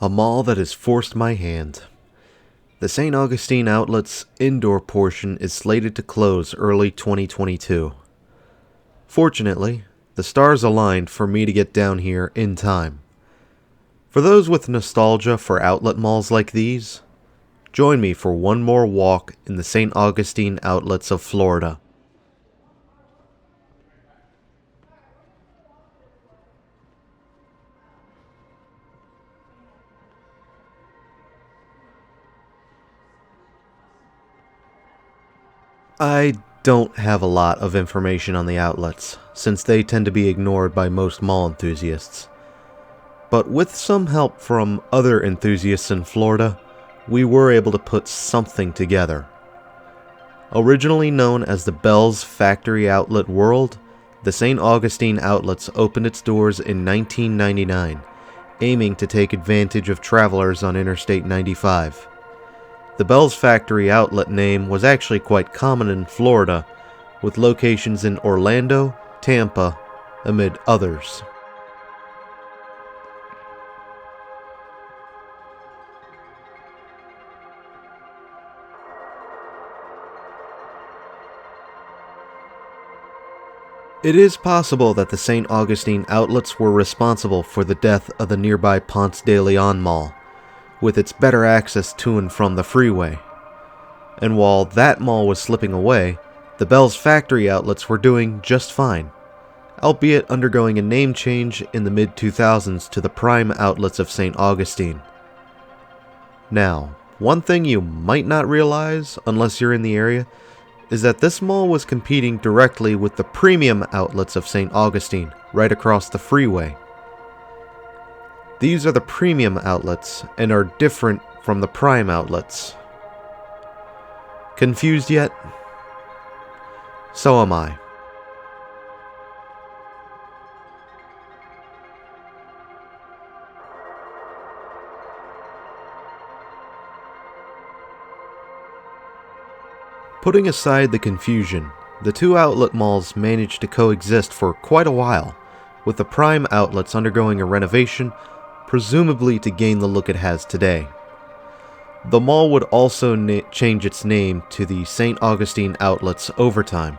A mall that has forced my hand. The St. Augustine Outlets indoor portion is slated to close early 2022. Fortunately, the stars aligned for me to get down here in time. For those with nostalgia for outlet malls like these, join me for one more walk in the St. Augustine Outlets of Florida. I don't have a lot of information on the outlets, since they tend to be ignored by most mall enthusiasts. But with some help from other enthusiasts in Florida, we were able to put something together. Originally known as the Bell's Factory Outlet World, the St. Augustine Outlets opened its doors in 1999, aiming to take advantage of travelers on Interstate 95. The Bell's Factory Outlet name was actually quite common in Florida, with locations in Orlando, Tampa, amid others. It is possible that the St. Augustine Outlets were responsible for the death of the nearby Ponce de Leon Mall, with its better access to and from the freeway. And while that mall was slipping away, the Bell's Factory Outlets were doing just fine, albeit undergoing a name change in the mid-2000s to the Prime Outlets of St. Augustine. Now, one thing you might not realize unless you're in the area is that this mall was competing directly with the Premium Outlets of St. Augustine, right across the freeway. These are the premium outlets and are different from the prime outlets. Confused yet? So am I. Putting aside the confusion, the two outlet malls managed to coexist for quite a while, with the prime outlets undergoing a renovation, presumably to gain the look it has today. The mall would also change its name to the St. Augustine Outlets over time,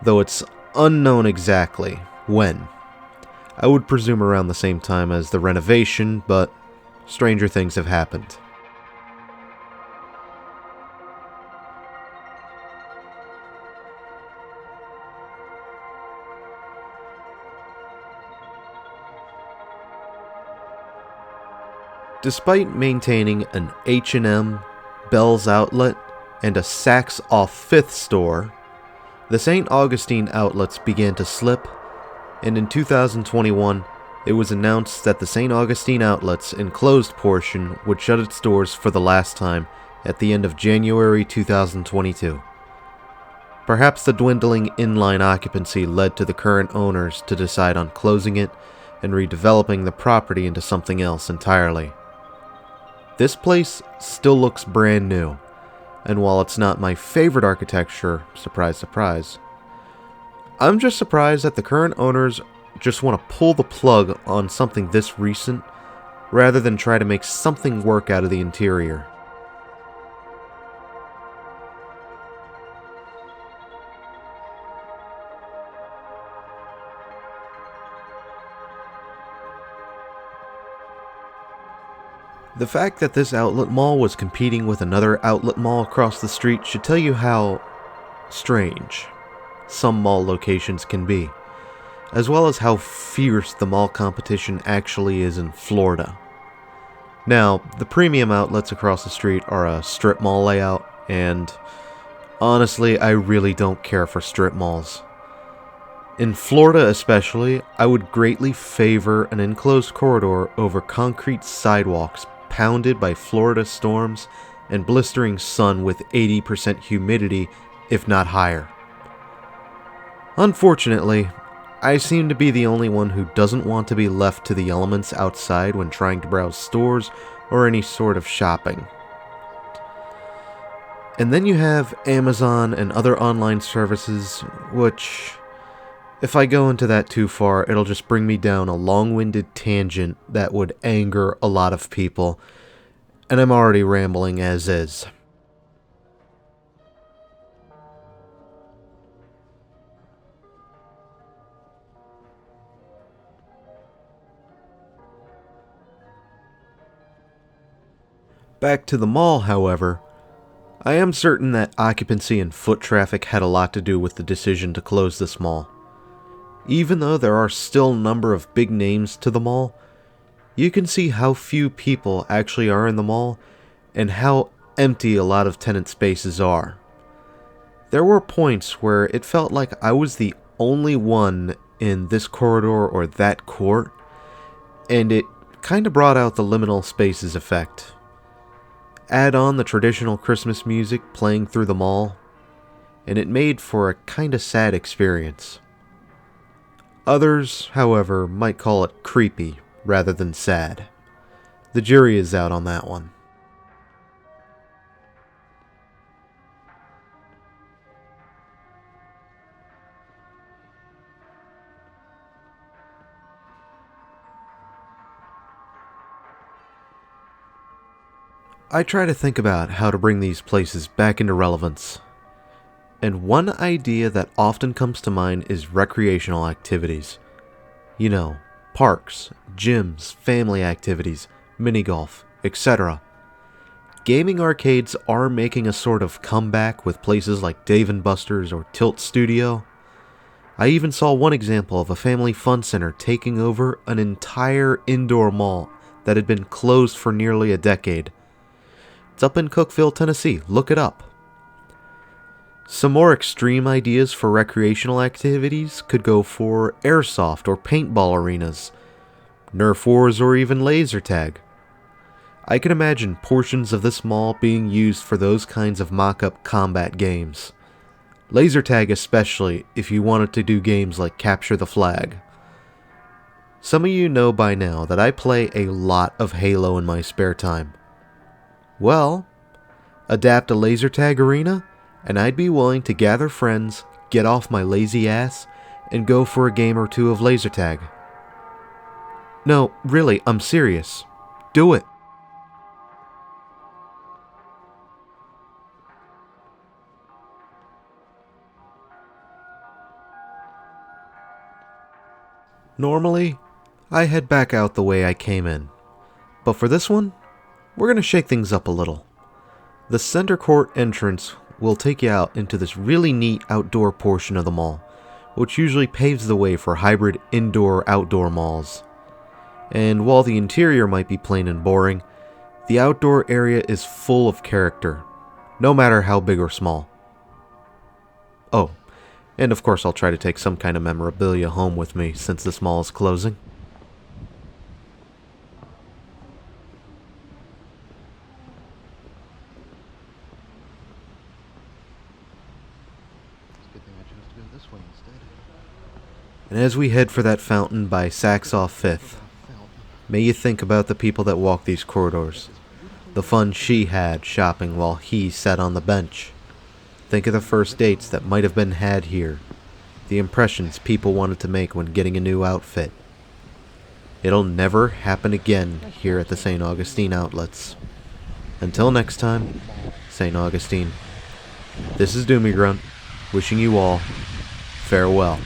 though it's unknown exactly when. I would presume around the same time as the renovation, but stranger things have happened. Despite maintaining an H&M, Bell's Outlet, and a Saks off 5th store, the St. Augustine Outlets began to slip, and in 2021, it was announced that the St. Augustine Outlets enclosed portion would shut its doors for the last time at the end of January 2022. Perhaps the dwindling inline occupancy led to the current owners to decide on closing it and redeveloping the property into something else entirely. This place still looks brand new, and while it's not my favorite architecture, surprise surprise, I'm just surprised that the current owners just want to pull the plug on something this recent rather than try to make something work out of the interior. The fact that this outlet mall was competing with another outlet mall across the street should tell you how strange some mall locations can be, as well as how fierce the mall competition actually is in Florida. Now, the premium outlets across the street are a strip mall layout, and honestly, I really don't care for strip malls. In Florida especially, I would greatly favor an enclosed corridor over concrete sidewalks pounded by Florida storms and blistering sun with 80% humidity, if not higher. Unfortunately, I seem to be the only one who doesn't want to be left to the elements outside when trying to browse stores or any sort of shopping. And then you have Amazon and other online services, which, if I go into that too far, it'll just bring me down a long-winded tangent that would anger a lot of people, and I'm already rambling as is. Back to the mall, however, I am certain that occupancy and foot traffic had a lot to do with the decision to close this mall. Even though there are still a number of big names to the mall, you can see how few people actually are in the mall and how empty a lot of tenant spaces are. There were points where it felt like I was the only one in this corridor or that court, and it kind of brought out the liminal spaces effect. Add on the traditional Christmas music playing through the mall, and it made for a kinda sad experience. Others, however, might call it creepy rather than sad. The jury is out on that one. I try to think about how to bring these places back into relevance. And one idea that often comes to mind is recreational activities. You know, parks, gyms, family activities, mini golf, etc. Gaming arcades are making a sort of comeback with places like Dave & Buster's or Tilt Studio. I even saw one example of a family fun center taking over an entire indoor mall that had been closed for nearly a decade. It's up in Cookeville, Tennessee. Look it up. Some more extreme ideas for recreational activities could go for airsoft or paintball arenas, Nerf wars, or even laser tag. I can imagine portions of this mall being used for those kinds of mock-up combat games. Laser tag especially if you wanted to do games like Capture the Flag. Some of you know by now that I play a lot of Halo in my spare time. Well, adapt a laser tag arena, and I'd be willing to gather friends, get off my lazy ass, and go for a game or two of laser tag. No, really, I'm serious. Do it. Normally, I head back out the way I came in, but for this one, we're gonna shake things up a little. The center court entrance will take you out into this really neat outdoor portion of the mall, which usually paves the way for hybrid indoor-outdoor malls. And while the interior might be plain and boring, the outdoor area is full of character, no matter how big or small. Oh, and of course I'll try to take some kind of memorabilia home with me since this mall is closing. And as we head for that fountain by Saxoff 5th, may you think about the people that walk these corridors, the fun she had shopping while he sat on the bench. Think of the first dates that might have been had here, the impressions people wanted to make when getting a new outfit. It'll never happen again here at the St. Augustine Outlets. Until next time, St. Augustine. This is Doomie Grunt, wishing you all farewell.